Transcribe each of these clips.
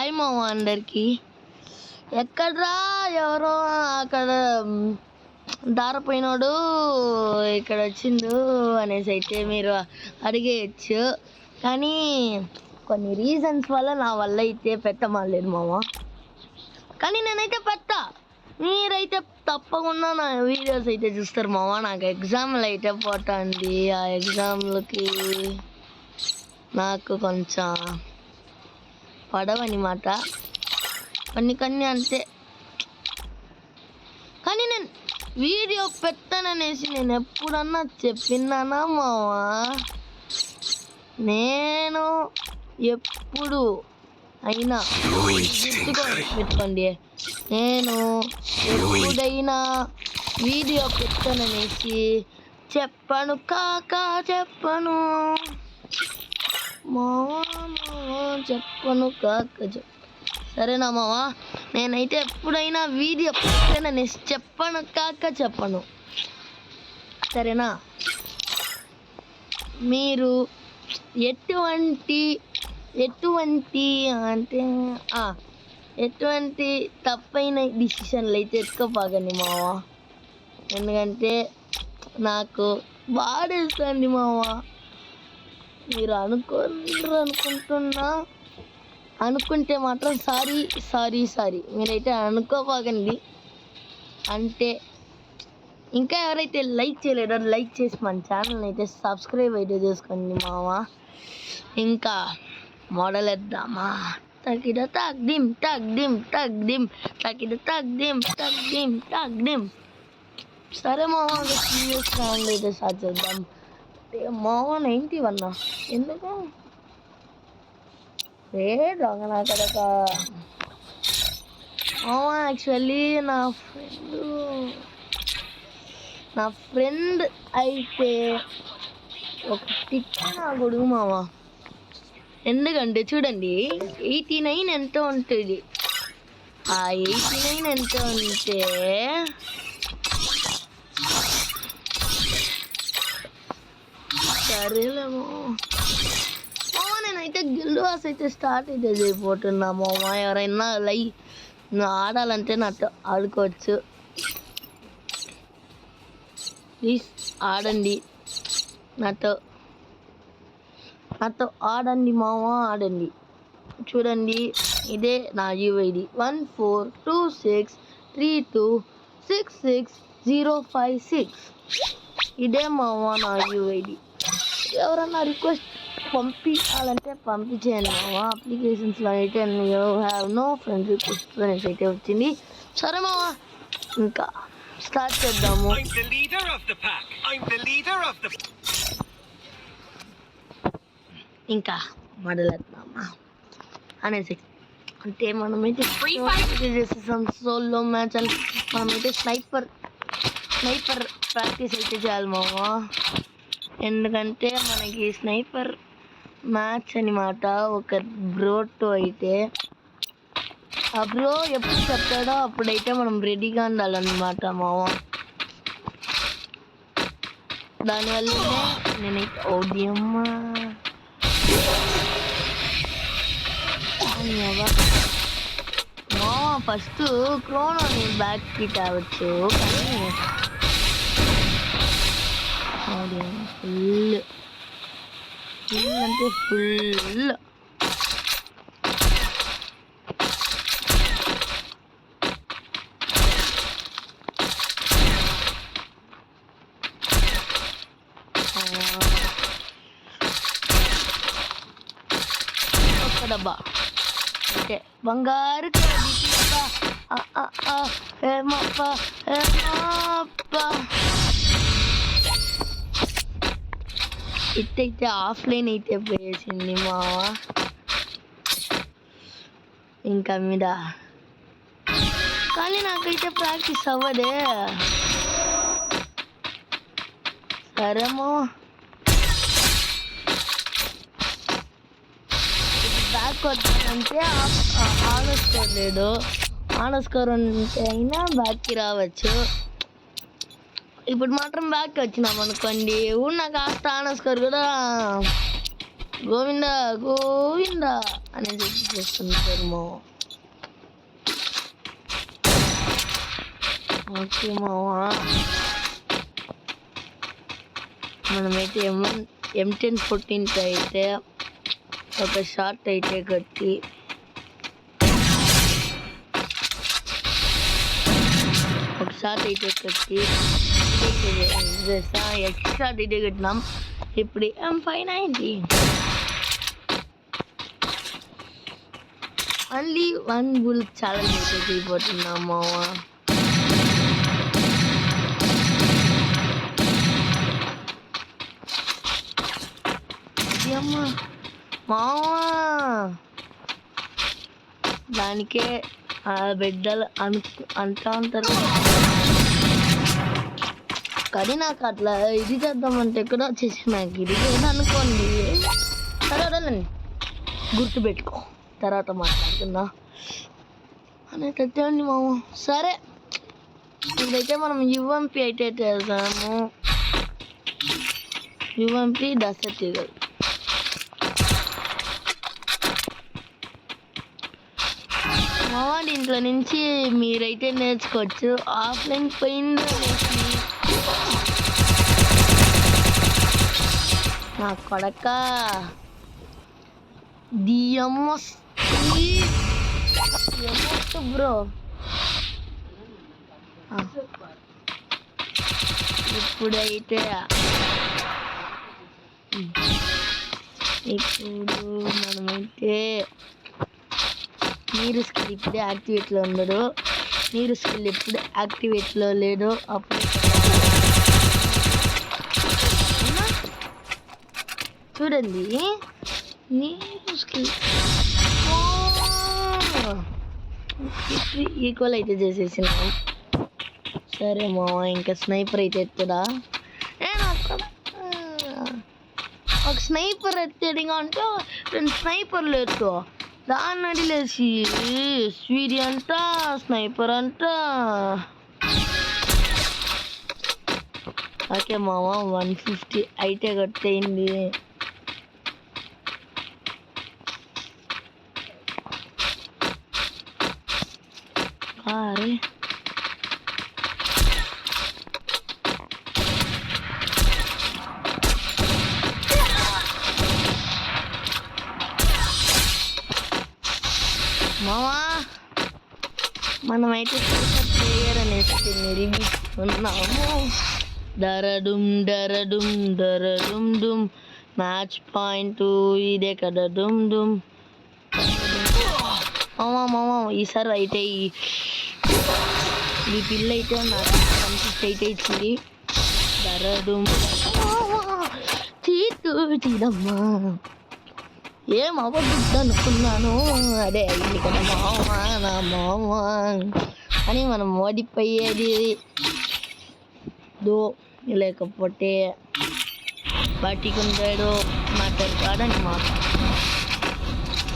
Hi మామ అందరికి. ఎక్కడ్రా ఎవరో అక్కడ దారపోయినోడు ఇక్కడ వచ్చిండు అనేసి అయితే మీరు అడిగేయచ్చు, కానీ కొన్ని రీజన్స్ వల్ల నా వల్ల అయితే పెట్టమలేదు మామ. కానీ నేనైతే పెట్టా, మీరైతే తప్పకుండా నా వీడియోస్ అయితే చూస్తారు మామ. నాకు ఎగ్జామ్లు అయితే పోతాండి, ఆ ఎగ్జామ్లకి నాకు కొంచెం పడవన్నమాట, కొన్ని అంతే. కానీ నేను వీడియో పెట్టాననేసి నేను ఎప్పుడన్నా చెప్పినానా మావా? నేను ఎప్పుడు అయినా పెట్టుకోండి, నేను ఎప్పుడైనా వీడియో పెట్టాననేసి చెప్పను కాకా, చెప్పను మావా, చెప్పను కాక. సరేనా మావా? నేనైతే ఎప్పుడైనా వీడియో పెట్టాననేసి చెప్పను కాక చెప్పను, సరేనా? మీరు ఎటువంటి అంటే ఎటువంటి తప్పైన డిసిషన్లు అయితే ఎత్తుకోపాకండి మావా, ఎందుకంటే నాకు బాధేస్తుంది మావా. మీరు అనుకుంటే మాత్రం సారీ మీరైతే అనుకోపాకండి. అంటే ఇంకా ఎవరైతే లైక్ చేయలేదో లైక్ చేసి మన ఛానల్ని అయితే సబ్స్క్రైబ్ అయితే చేసుకోండి మావా. ఇంకా మొదలెద్దామా? తగిద తగ్దిం సరే మావా, సీరియస్ రాంగ్ అయితే స్టార్ట్ చేద్దాం. మావా 91 ఎందుకు దొంగనా కదక మావా? యాక్చువల్లీ నా ఫ్రెండ్ అయితే ఒక టిప్ నా కొడుకు మావా. ఎందుకంటే చూడండి, 89 ఎంత ఉంటుంది, ఆ 89 ఎంత ఉంటే సరేలేమో నేనైతే గిల్డ్ వార్స్ అయితే స్టార్ట్ అయితే చేయబోతున్నా మామ. ఎవరైనా ఆడాలంటే నాతో ఆడుకోవచ్చు, ప్లీజ్ ఆడండి, నాతో ఆడండి మామ, ఆడండి. చూడండి, ఇదే నా యూఐడి 142632666056. ఇదే మామ నా యూఐడి. ఎవరన్నా రిక్వెస్ట్ పంపించాలంటే పంపించేయండి మామ. అప్లికేషన్స్లో అయితే you have no friend request అనేసి అయితే వచ్చింది. సరే మామ, ఇంకా స్టార్ట్ చేద్దాము. ఇంకా మొదలెద్దామా అనేసి అంటే మనమైతే చేసేసాం సోలో మ్యాచ్ అని. మనమైతే స్నైపర్ ప్రాక్టీస్ అయితే చేయాలి మామ, ఎందుకంటే మనకి స్నైపర్ మ్యాచ్ అనమాట. ఒక బ్రోతో అయితే ఆ బ్రో ఎప్పుడు చెప్తాడో అప్పుడైతే మనం రెడీగా ఉండాలన్నమాట మామ. దానివల్లనే నేనైతే ఓడియమ్మా మామ ఫస్ట్ క్రోనోని బ్యాక్కి తేవచ్చు, కానీ ఫుల్ అంటే ఫుల్ ఒక్క డబ్బా ఓకే. బంగారు ఇట్టయితే ఆఫ్లైన్ అయితే పోయేసింది మావా. ఇంకా మీద కానీ నాకైతే ప్రాక్టీస్ అవ్వదే. సరేమో బ్యాక్ వద్దామంటే ఆలోచుకోలేదు, ఆలోచుకోరు అంటే అయినా బ్యాక్కి రావచ్చు. ఇప్పుడు మాత్రం బ్యాక్ వచ్చినాం అనుకోండి, ఉన్న కాస్త ఆనస్కోర్ కూడా గోవిందా గోవిందా అనేది చేస్తుంటారు మావ. ఓకే మావా, మనమైతే M1014 అయితే ఒక షార్ట్ అయితే కట్టి ఎక్స్ట్రా అయితే కట్టినాం. ఇప్పుడు M590 ఓన్లీ 1 బుల్ ఛాలెంజ్ అయితే అయిపోతున్నాం మావా. అమ్మా మావా, దానికే ఆ బిడ్డలు అంటా ఉంటారు. కానీ నాకు అట్లా ఇది చేద్దామంటే కూడా వచ్చేసి నాకు ఇది అనుకోండి. తర్వాత గుర్తుపెట్టుకో, తర్వాత మాట్లాడుతున్నా అనేటట్టే ఉంది మామ. సరే, ఇప్పుడైతే మనం UMP అయితే చేద్దాము. UMP డస్టర్ చేయగలరు. మామ దీంట్లో నుంచి మీరైతే నేర్చుకోవచ్చు. ఆఫ్లైన్ పోయింది నా కొడక డిఎంఎస్ బ్రో. ఇప్పుడైతే మనమైతే నీరు స్కిల్ ఇప్పుడే యాక్టివేట్లో ఉండడు. నీరు స్కిల్ ఎప్పుడు యాక్టివేట్లో లేదో అప్పుడు చూడండి. నీరు స్కిల్ ఈక్వల్ అయితే చేసేసినాం. సరే మావా, ఇంకా స్నైపర్ అయితే ఎత్తుడా. ఒక స్నైపర్ ఎత్తేదిగా అంటే 2 స్నైపర్లు ఎత్తు. దాన్ని అడిలేసి స్వీడి అంట, స్నైపర్ అంట. ఓకే మావా, 150 అయితే కట్టయింది. అరే మావా, మనమైతే సూపర్ ప్లేయర్ అనేసి నిరూపిస్తున్నాము. డరడుమ్ డరడుమ్ డరడుమ్ డుమ్, మ్యాచ్ పాయింట్ ఇదే కదా డుమ్ డుమ్. మామా ఈసారి అయితే ఈ పిల్ల అయితే నాకు కన్సిస్ట్ అయితే ఇచ్చింది. డరడుమ్ తీదమ్మా, ఏం అవ్వద్దు అనుకున్నాను. అదే అయింది కదా మావా, నా మావా అని మనం ఓడిపోయేది లేకపోతే పట్టుకుంటాడు మాట్లాడతాడని మాట.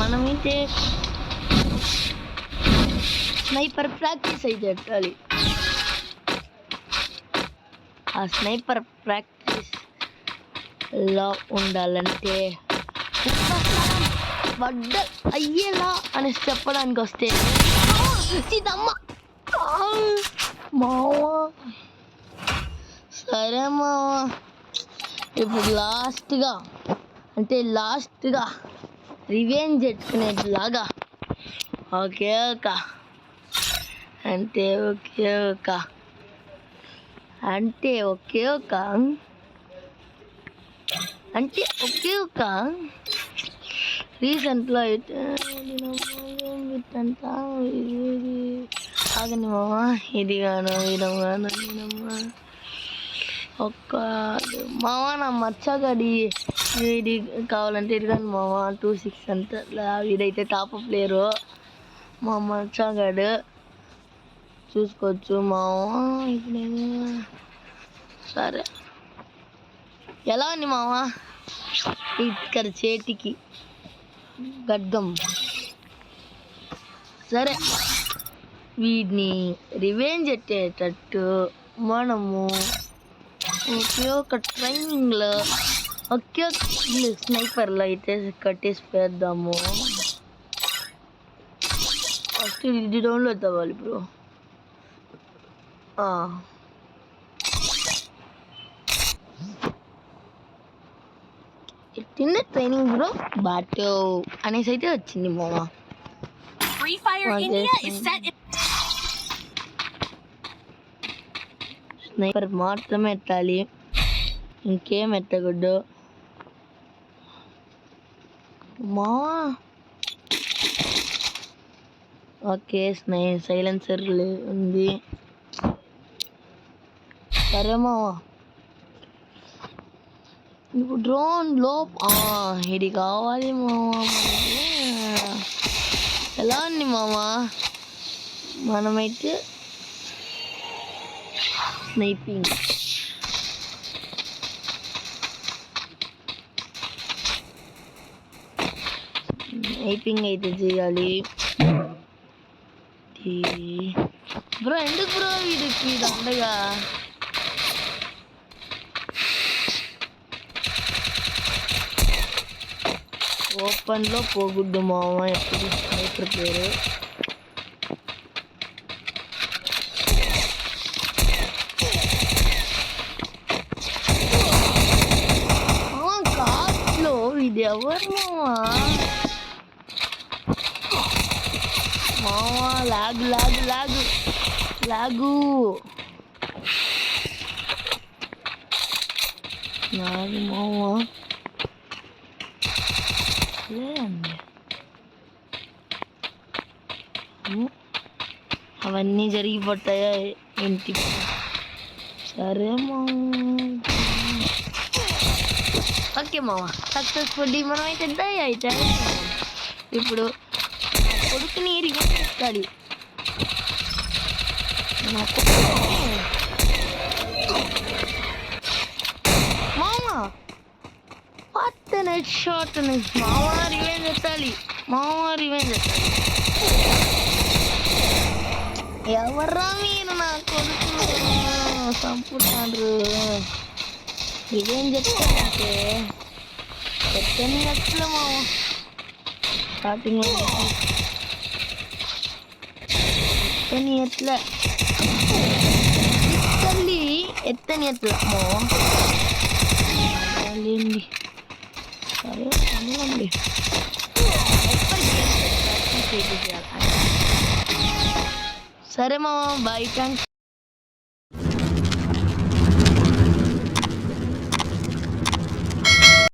మనమైతే స్నైపర్ ప్రాక్టీస్ అయితే పెట్టాలి. ఆ స్నైపర్ ప్రాక్టీస్లో ఉండాలంటే వడ్డ అయ్యేలా అని చెప్పడానికి వస్తే సీతమ్మ మావా. సరే మావా, ఇప్పుడు లాస్ట్గా రివెంజ్ ఎట్టుకునేలాగా ఓకే ఒక రీసెంట్లో అయితే ఆగండి మావా. ఇది గాను విధంగాను ఒక్క మావా, నా మచ్చగడి ఇది కావాలంటే ఇది కానీ మావా 26 అంత. ఇదైతే టాప్ ప్లేయరు మా మచ్చగడు, చూసుకోవచ్చు మావా. ఇప్పుడు సరే, ఎలా ఉంది మావా ఇక్కడ చేతికి గడ్డం. సరే, వీడిని రివెంజ్ ఎట్టేటట్టు మనము ఒక ట్రైనింగ్లో ఓకే స్నైపర్లో అయితే కట్టేసి పేద్దాము. ఫస్ట్ ఇది డౌన్లోడ్ అవ్వాలి బ్రో. ఎట్టింది ట్రైనింగ్ బ్రో బట్ అనేసి అయితే వచ్చింది మామ. స్నైపర్ మాత్రమే ఎత్తాలి, ఇంకేం ఎత్తకూడదు మావా. ఓకే సైలెన్సర్ ఉంది. సరే మావా, ఇప్పుడు డ్రోన్ ఇది కావాలి మావా. ఎలా ఉంది మావా? మనమైతే స్నైపింగ్ అయితే చేయాలి బ్రో. ఎందుకు బ్రో వీడికి దండగా? ఓపెన్లో పోగుడ్డు మామ, ఎప్పుడు స్నైపర్ పేరు. కార్లో ఇది ఎవరు మావా? మావా లాగు లాగు లాగు లాగు లాగు మావా. అవన్నీ జరిగిపోతాయా ఏంటి? సరే మావా. ఓకే మావా, సక్సెస్ఫుల్లీ మనం అయితే ఇప్పుడు కొడుకుని రివెంజ్ మామా. షార్ట్ మామా రివెంజ్ ఎత్తాలి, మామా రివెంజ్ ఎత్తాలి. ఎవర్రా మీరు నా కొడుకు చంపుతారు? రివెంజ్ ఎత్తాలంటే ఎత్తని ఎట్లా మామా? స్టార్టింగ్లో ఎత్తని ఎట్లా తల్లి, ఎత్తని ఎట్లా మాండి. సరే అనుకోండి. సరే మామ, బాయ్, థ్యాంక్స్.